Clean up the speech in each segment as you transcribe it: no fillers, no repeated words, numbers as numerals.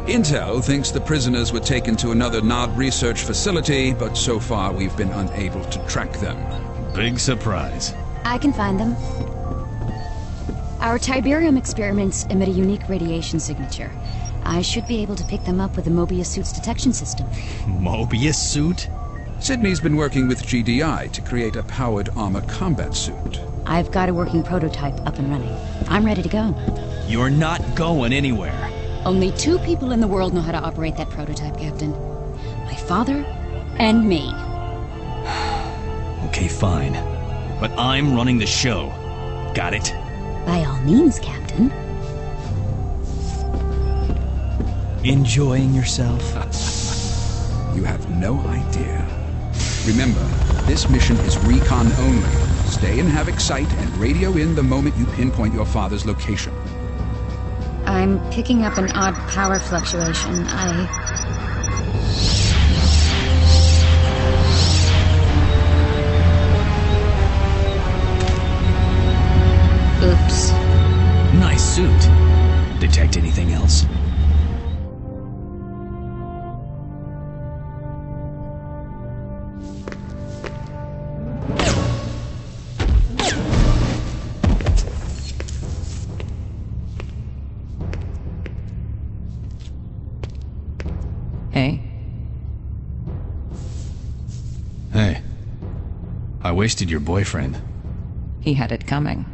Intel thinks the prisoners were taken to another NOD research facility, but so far we've been unable to track them. Big surprise. I can find them. Our Tiberium experiments emit a unique radiation signature. I should be able to pick them up with the Mobius suit's detection system. Mobius suit? Sydney's been working with GDI to create a powered armor combat suit. I've got a working prototype up and running. I'm ready to go. You're not going anywhere. Only 2 people in the world know how to operate that prototype, Captain. My father and me. Okay, fine. But I'm running the show. Got it? By all means, Captain. Enjoying yourself? You have no idea. Remember, this mission is recon only. Stay in Havoc sight and radio in the moment you pinpoint your father's location. I'm picking up an odd power fluctuation. Oops. Nice suit. Detect anything else? Hey. Hey. I wasted your boyfriend. He had it coming.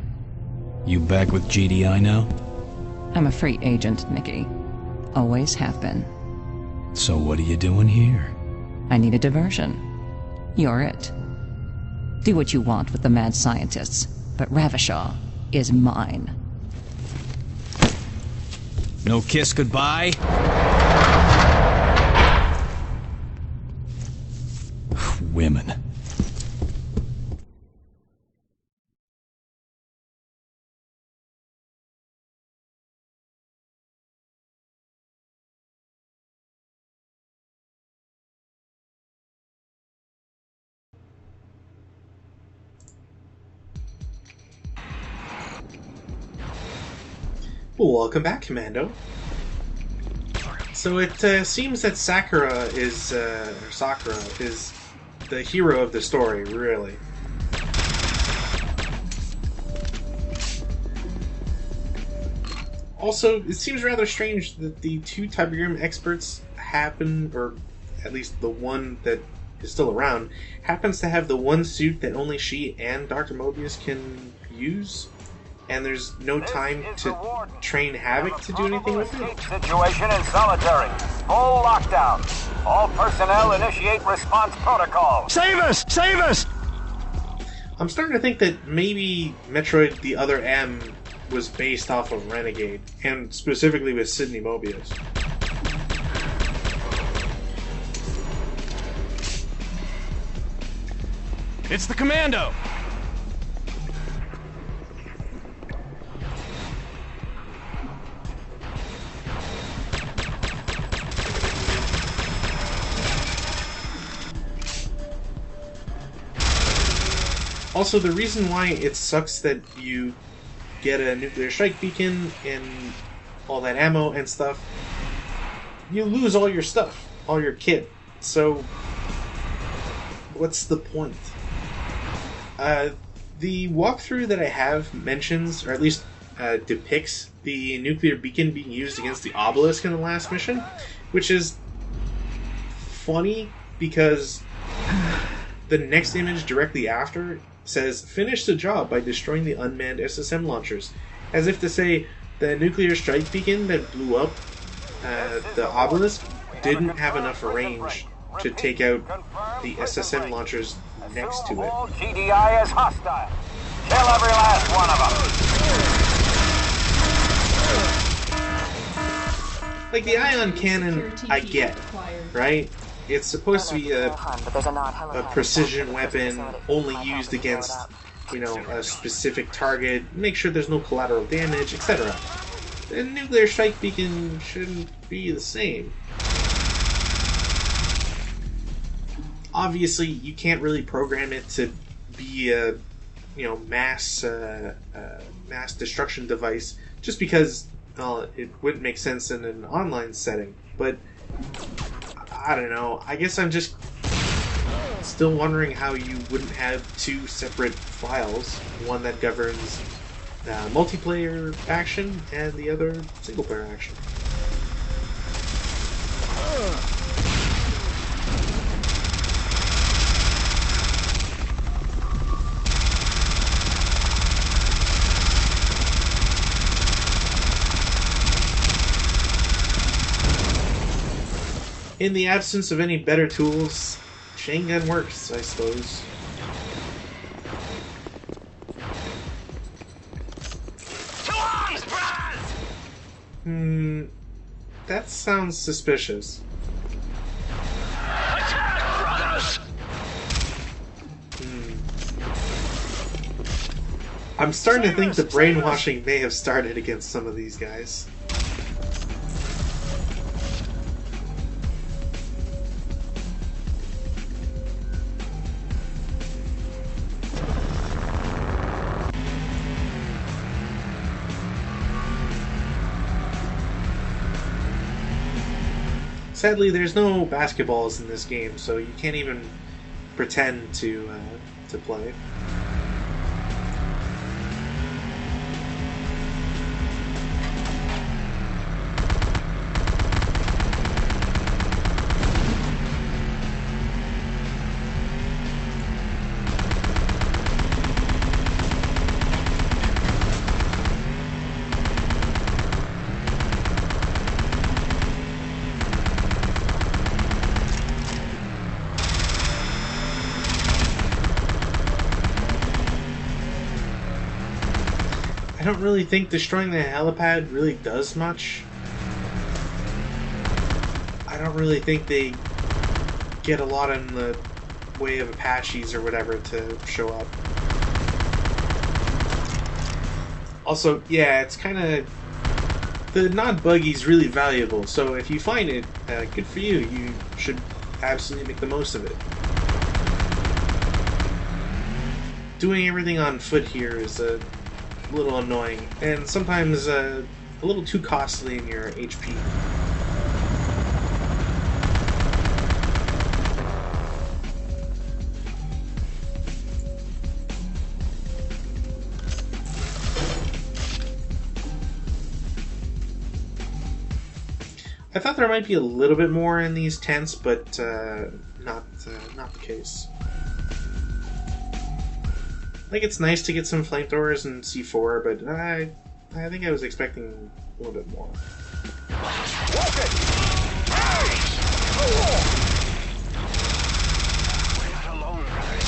You back with GDI now? I'm a free agent, Nikki. Always have been. So what are you doing here? I need a diversion. You're it. Do what you want with the mad scientists, but Ravishaw is mine. No kiss goodbye? Women. Welcome back, Commando. So it seems that Sakura is the hero of the story, really. Also, it seems rather strange that the 2 Tiberium experts happen, or at least the one that is still around, happens to have the one suit that only she and Dr. Mobius can use. And there's no time to train Havoc to do anything with it. Situation in solitary. Full lockdown. All personnel initiate response protocol. Save us! Save us! I'm starting to think that maybe Metroid The Other M was based off of Renegade, and specifically with Sydney Mobius. It's the Commando! Also, the reason why it sucks that you get a nuclear strike beacon and all that ammo and stuff, you lose all your stuff, all your kit. So, what's the point? The walkthrough that I have mentions, or at least depicts, the nuclear beacon being used against the obelisk in the last mission, which is funny because the next image directly after says, "Finish the job by destroying the unmanned SSM launchers," as if to say the nuclear strike beacon that blew up the obelisk didn't have enough range to take out the SSM launchers next to it. All GDI is hostile. Kill every last one of them. Like the ion cannon, I get, right? It's supposed to be a precision weapon, only used against, a specific target, make sure there's no collateral damage, etc. The nuclear strike beacon shouldn't be the same. Obviously, you can't really program it to be a, mass destruction device, just because well, it wouldn't make sense in an online setting, but I don't know. I guess I'm just still wondering how you wouldn't have two separate files, one that governs multiplayer action and the other single player action. In the absence of any better tools, chain gun works, I suppose. To arms, Brad! That sounds suspicious. Attack, brothers! I'm starting to think the brainwashing may have started against some of these guys. Sadly, there's no basketballs in this game, so you can't even pretend to play. I don't really think destroying the helipad really does much. I don't really think they get a lot in the way of Apaches or whatever to show up. Also, yeah, it's kind of... The non-buggy is really valuable, so if you find it, good for you. You should absolutely make the most of it. Doing everything on foot here is a little annoying, and sometimes a little too costly in your HP. I thought there might be a little bit more in these tents, but not the case. Like, it's nice to get some flamethrowers and C4, but I think I was expecting a little bit more. We're not alone, brothers.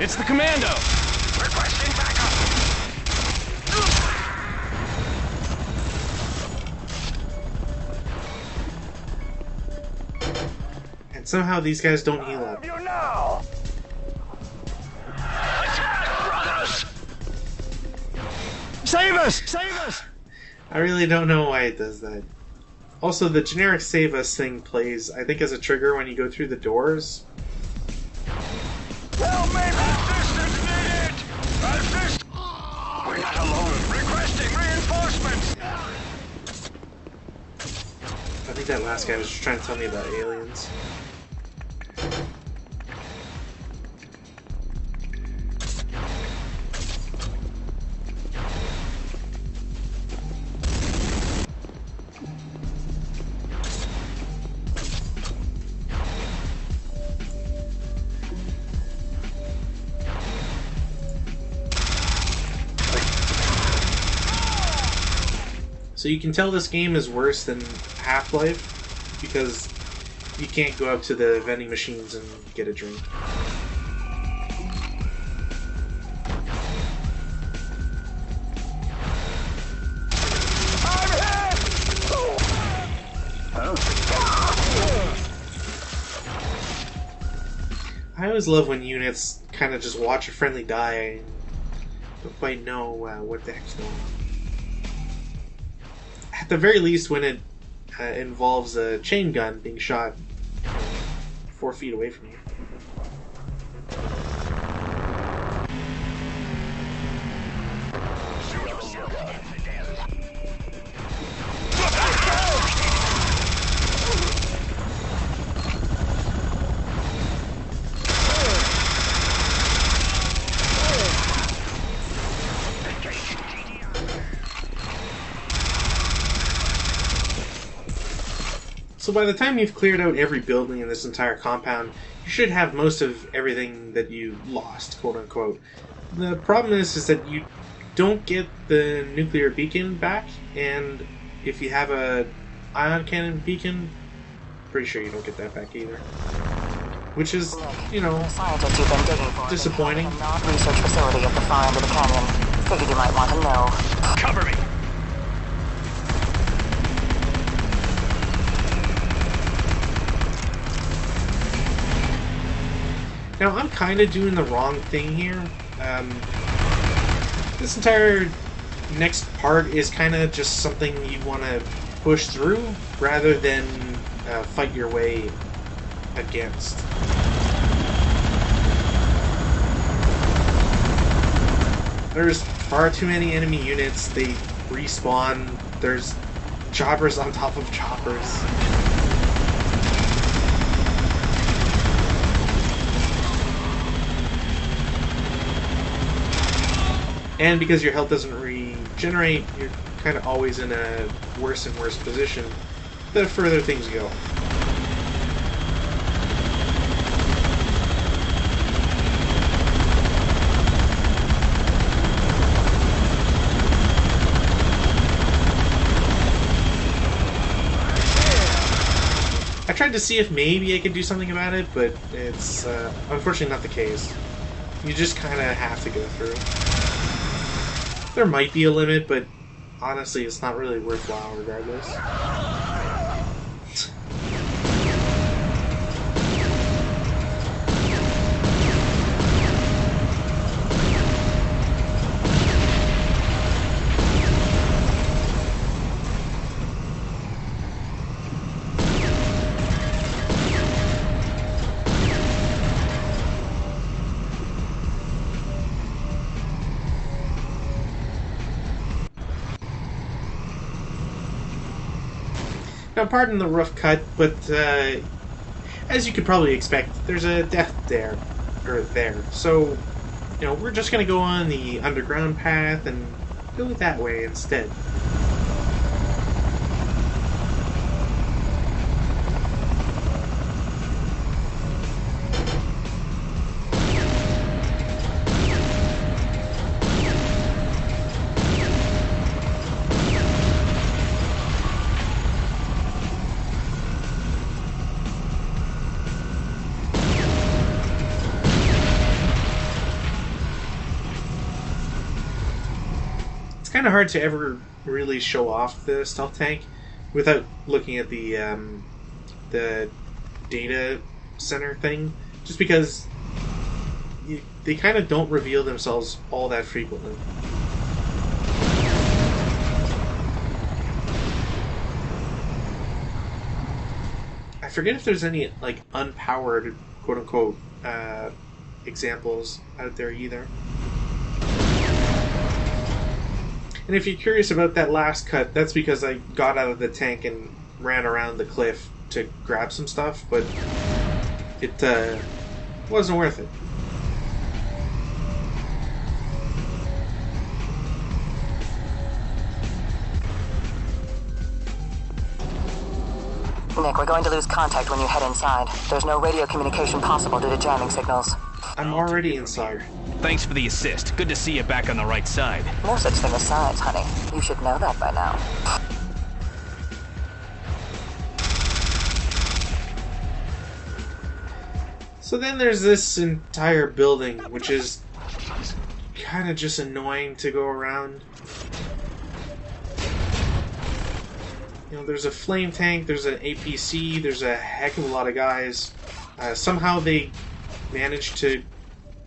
It's the commando! Requesting backup! And somehow these guys don't heal up. You now! Attack, brothers! Save us! Save us! I really don't know why it does that. Also, the generic save us thing plays, I think, as a trigger when you go through the doors. Help me! Assistance needed! Assist! We're not alone. Requesting reinforcements! I think that last guy was just trying to tell me about aliens. So you can tell this game is worse than Half-Life because you can't go up to the vending machines and get a drink. I always love when units kind of just watch a friendly die and don't quite know what the heck's going on. At the very least, when it involves a chain gun being shot 4 feet away from you. So by the time you've cleared out every building in this entire compound, you should have most of everything that you lost, quote unquote. The problem is that you don't get the nuclear beacon back, and if you have a ion cannon beacon, pretty sure you don't get that back either. Which is, you know, Scientist you've been digging for disappointing. a not research facility at the far end of the canyon. Figured you might want to know. Cover me! Now, I'm kind of doing the wrong thing here. This entire next part is kind of just something you want to push through rather than fight your way against. There's far too many enemy units. They respawn. There's choppers on top of choppers. And because your health doesn't regenerate, you're kind of always in a worse and worse position the further things go. I tried to see if maybe I could do something about it, but it's unfortunately not the case. You just kind of have to go through. There might be a limit, but honestly, it's not really worthwhile regardless. Now, pardon the rough cut, but as you could probably expect, there's a death there. So, you know, we're just going to go on the underground path and go that way instead. It's kind of hard to ever really show off the stealth tank without looking at the data center thing, just because they kind of don't reveal themselves all that frequently. I forget if there's any like unpowered quote unquote examples out there either. And if you're curious about that last cut, that's because I got out of the tank and ran around the cliff to grab some stuff, but it wasn't worth it. Nick, we're going to lose contact when you head inside. There's no radio communication possible due to jamming signals. I'm already inside. Thanks for the assist. Good to see you back on the right side. No such thing as science, honey. You should know that by now. So then there's this entire building, which is kind of just annoying to go around. You know, there's a flame tank, there's an APC, there's a heck of a lot of guys. Somehow they managed to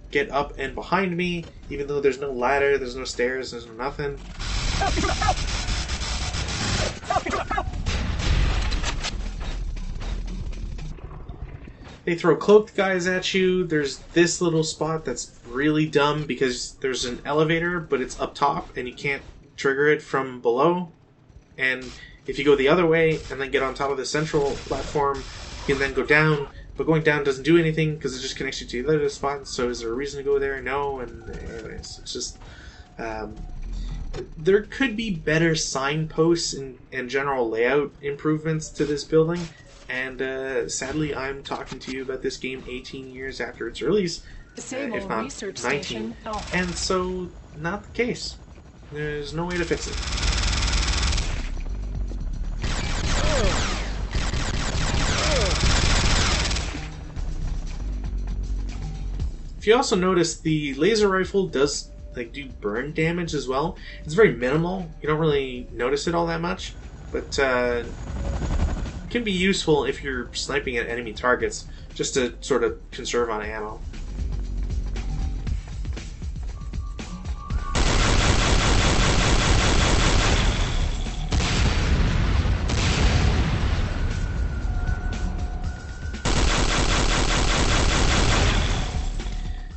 get up and behind me, even though there's no ladder, there's no stairs, there's no nothing. They throw cloaked guys at you. There's this little spot that's really dumb because there's an elevator, but it's up top and you can't trigger it from below. And if you go the other way and then get on top of the central platform, you can then go down. But going down doesn't do anything because it just connects you to the other spot. So is there a reason to go there? No. And anyways, it's just... there could be better signposts and general layout improvements to this building. And sadly, I'm talking to you about this game 18 years after its release, if not 19. And so, not the case. There's no way to fix it. If you also notice, the laser rifle does do burn damage as well. It's very minimal. You don't really notice it all that much, but can be useful if you're sniping at enemy targets, just to sort of conserve on ammo.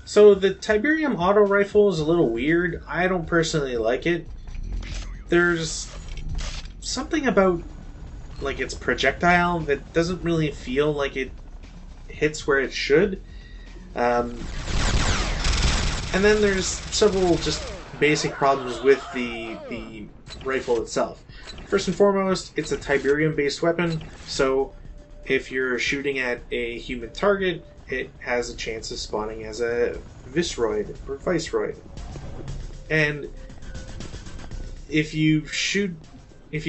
So the Tiberium auto rifle is a little weird. I don't personally like it. There's something about its projectile that doesn't really feel like it hits where it should. And then there's several just basic problems with the rifle itself. First and foremost, it's a Tiberium-based weapon, so if you're shooting at a human target, it has a chance of spawning as a Visceroid or Viceroid. And if you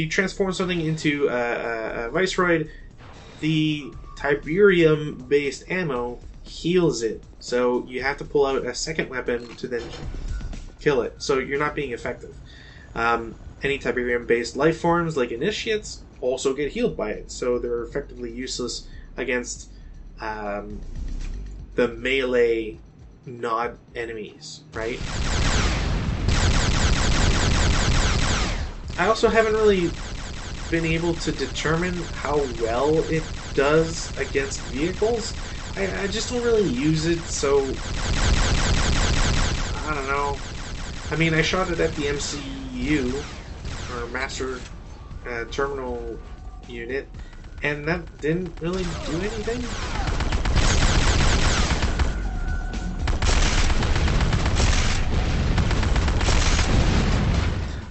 transform something into a Viceroid, the Tiberium-based ammo heals it. So you have to pull out a second weapon to then kill it. So you're not being effective. Any Tiberium-based life forms, like Initiates, also get healed by it. So they're effectively useless against the melee not enemies, right? I also haven't really been able to determine how well it does against vehicles. I just don't really use it, so I don't know. I mean, I shot it at the MCU, or Master Terminal Unit, and that didn't really do anything.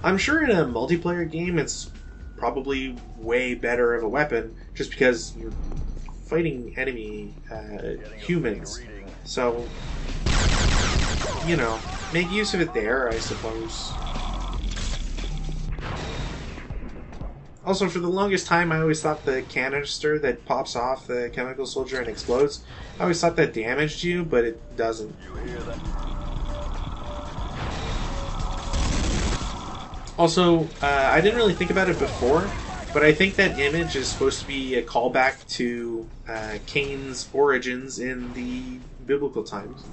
I'm sure in a multiplayer game it's probably way better of a weapon, just because you're fighting enemy humans. So, make use of it there, I suppose. Also, for the longest time, I always thought the canister that pops off the chemical soldier and explodes, I always thought that damaged you, but it doesn't. Also, I didn't really think about it before, but I think that image is supposed to be a callback to Cain's origins in the biblical times.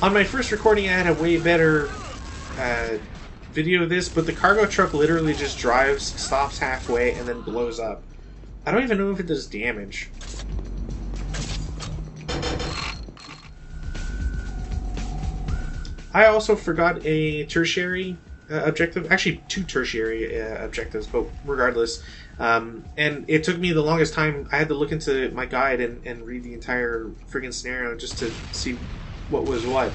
On my first recording, I had a way better video of this, but the cargo truck literally just drives, stops halfway, and then blows up. I don't even know if it does damage. I also forgot a tertiary objective, actually 2 tertiary objectives, but regardless. And it took me the longest time. I had to look into my guide and read the entire friggin' scenario just to see what was what.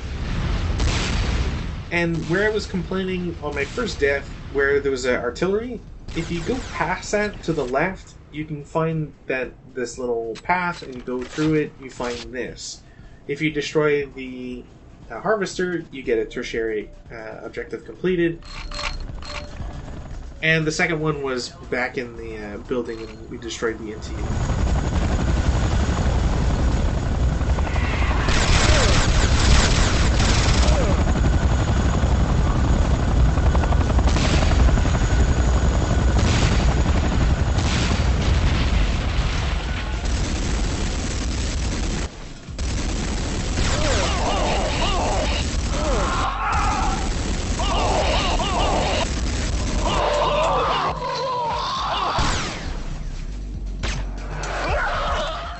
And where I was complaining on my first death, where there was artillery, if you go past that to the left, you can find this little path, and you go through it, you find this. If you destroy the harvester, you get a tertiary objective completed. And the second one was back in the building when we destroyed the NT.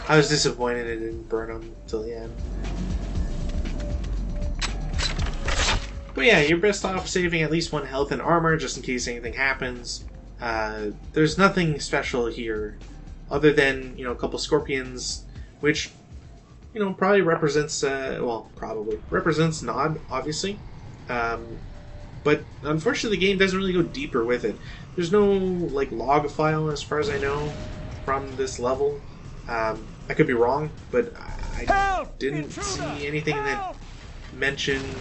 I was disappointed it didn't burn him till the end. But yeah, you're best off saving at least 1 health and armor just in case anything happens. There's nothing special here other than, a couple scorpions, which, probably represents, represents Nod, obviously. But unfortunately the game doesn't really go deeper with it. There's no, log file as far as I know from this level. I could be wrong, but I didn't see anything that mentioned,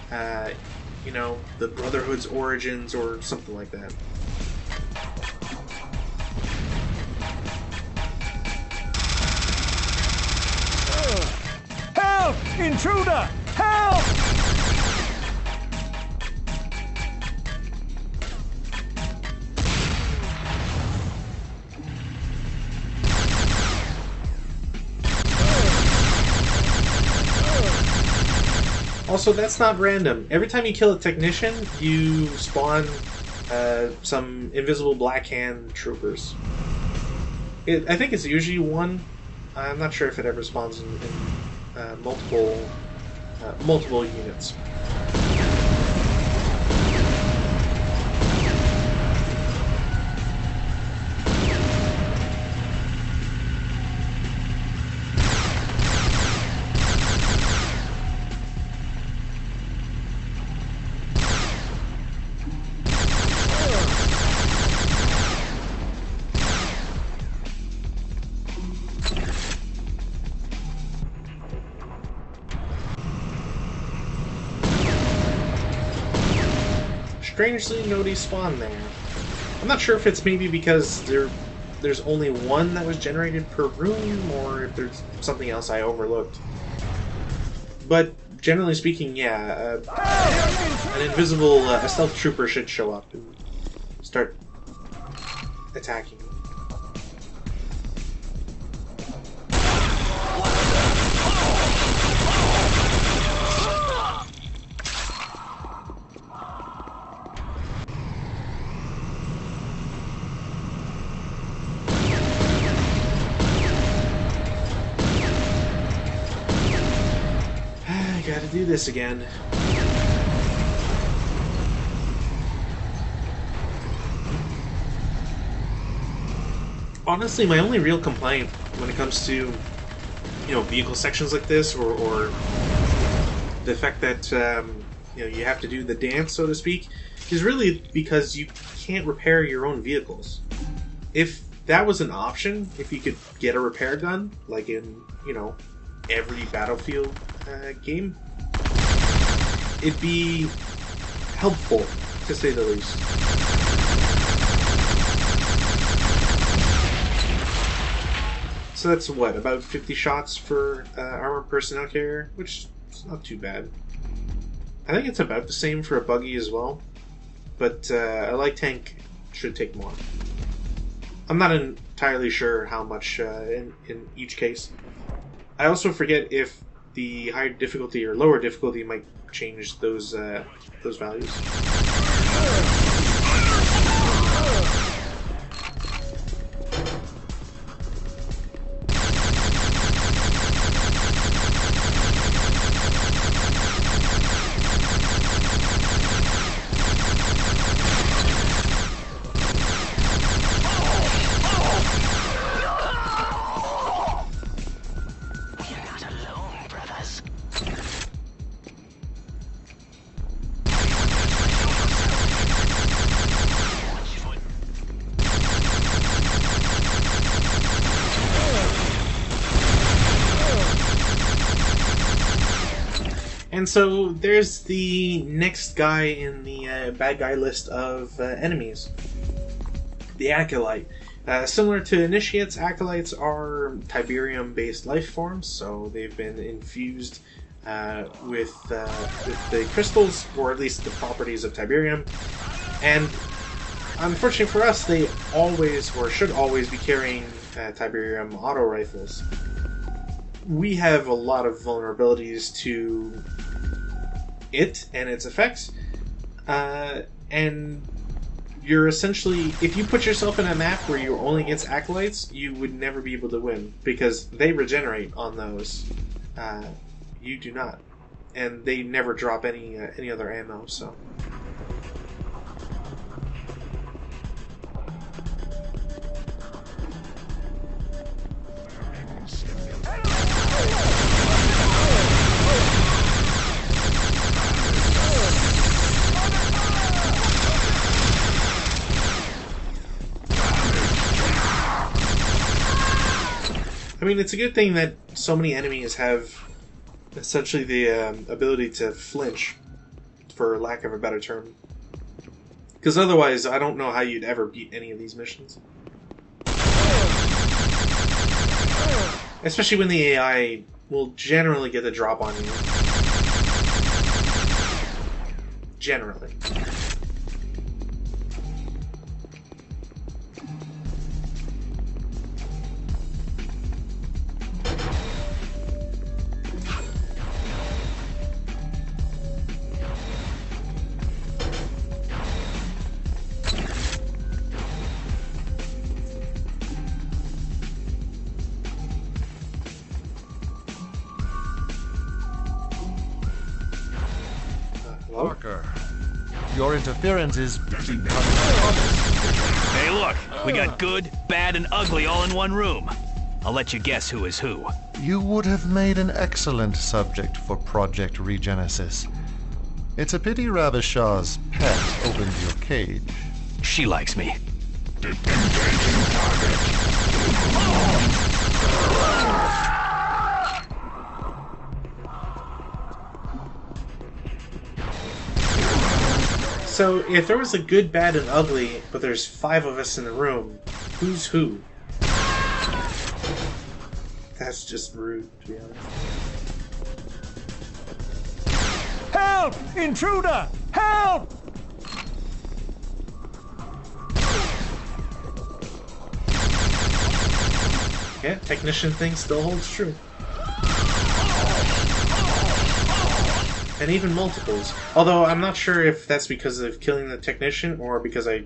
the Brotherhood's origins or something like that. Help! Intruder! Help! Also, that's not random. Every time you kill a technician, you spawn some invisible black hand troopers. I think it's usually one. I'm not sure if it ever spawns in multiple units. Strangely, nobody spawned there. I'm not sure if it's maybe because there's only one that was generated per room, or if there's something else I overlooked. But generally speaking, yeah, an invisible a stealth trooper should show up and start attacking. Gotta do this again. Honestly, my only real complaint when it comes to, vehicle sections like this, or the fact that, you have to do the dance, so to speak, is really because you can't repair your own vehicles. If that was an option, if you could get a repair gun, like in, every Battlefield game, it'd be helpful, to say the least. So that's what, about 50 shots for armored personnel carrier, which is not too bad. I think it's about the same for a buggy as well, but a light tank should take more. I'm not entirely sure how much in each case. I also forget if the higher difficulty or lower difficulty might change those values. And so there's the next guy in the bad guy list of enemies. The Acolyte. Similar to Initiates, Acolytes are Tiberium-based life forms, so they've been infused with the crystals, or at least the properties of Tiberium. And unfortunately for us, they always, or should always, be carrying Tiberium auto rifles. We have a lot of vulnerabilities to it and its effects, and you're essentially, if you put yourself in a map where you're only against acolytes, you would never be able to win because they regenerate on those. You do not, and they never drop any other ammo. So. I mean, it's a good thing that so many enemies have essentially the ability to flinch, for lack of a better term. Because otherwise, I don't know how you'd ever beat any of these missions. Especially when the AI will generally get the drop on you. Generally. Parker, your interference is becoming common. Hey, look, we got good, bad, and ugly all in one room. I'll let you guess who is who. You would have made an excellent subject for Project Regenesis. It's a pity Ravishaw's pet opened your cage. She likes me. So, if there was a good, bad, and ugly, but there's 5 of us in the room, who's who? That's just rude, to be honest. Help! Intruder! Help! Yeah, technician thing still holds true. And even multiples. Although I'm not sure if that's because of killing the technician or because I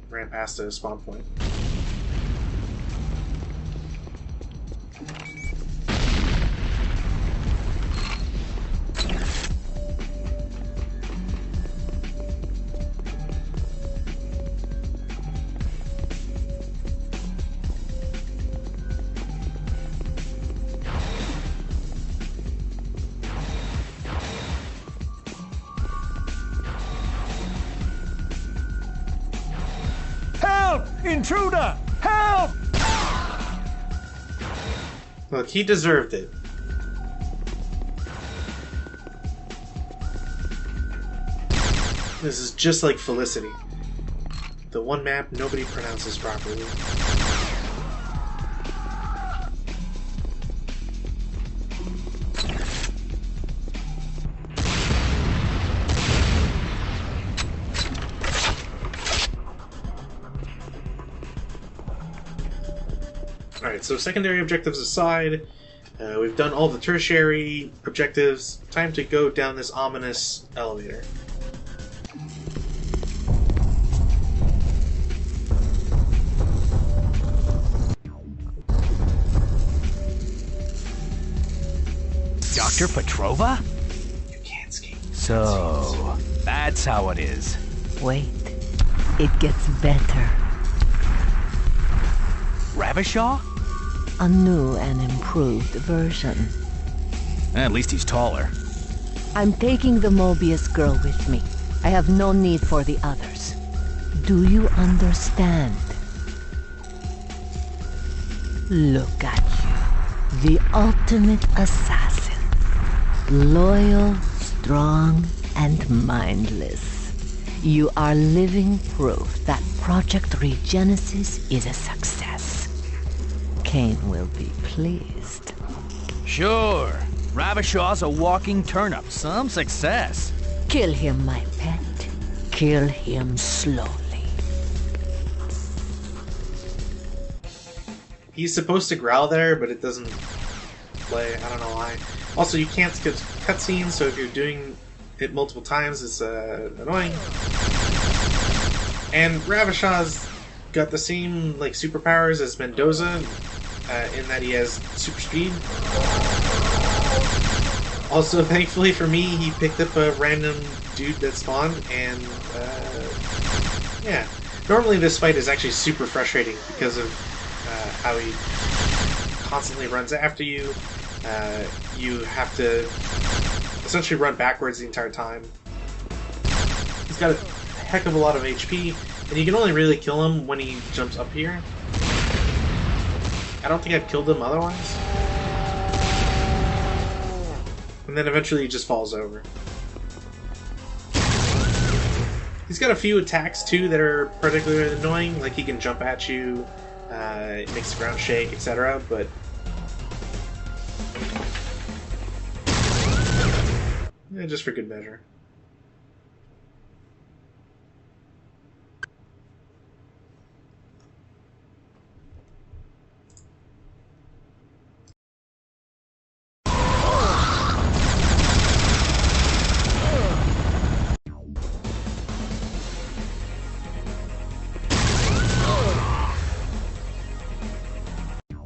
ran past a spawn point. Intruder! Help! Look, he deserved it. This is just like Felicity. The one map nobody pronounces properly. Alright, so secondary objectives aside, we've done all the tertiary objectives. Time to go down this ominous elevator. Dr. Petrova? You can't escape. So, that's how it is. Wait, it gets better. Ravishaw? A new and improved version. At least he's taller. I'm taking the Mobius girl with me. I have no need for the others. Do you understand? Look at you. The ultimate assassin. Loyal, strong, and mindless. You are living proof that Project Regenesis is a success. Kane will be pleased. Sure. Ravishaw's a walking turnip. Some success. Kill him, my pet. Kill him slowly. He's supposed to growl there, but it doesn't play. I don't know why. Also, you can't skip cutscenes, so if you're doing it multiple times, it's annoying. And Ravishaw's got the same like superpowers as Mendoza, in that he has super speed. Also, thankfully for me, he picked up a random dude that spawned, and yeah. Normally this fight is actually super frustrating because of how he constantly runs after you. You have to essentially run backwards the entire time. He's got a heck of a lot of HP, and you can only really kill him when he jumps up here. I don't think I've killed him otherwise. And then eventually he just falls over. He's got a few attacks too that are particularly annoying, like he can jump at you, it makes the ground shake, etc. But just for good measure.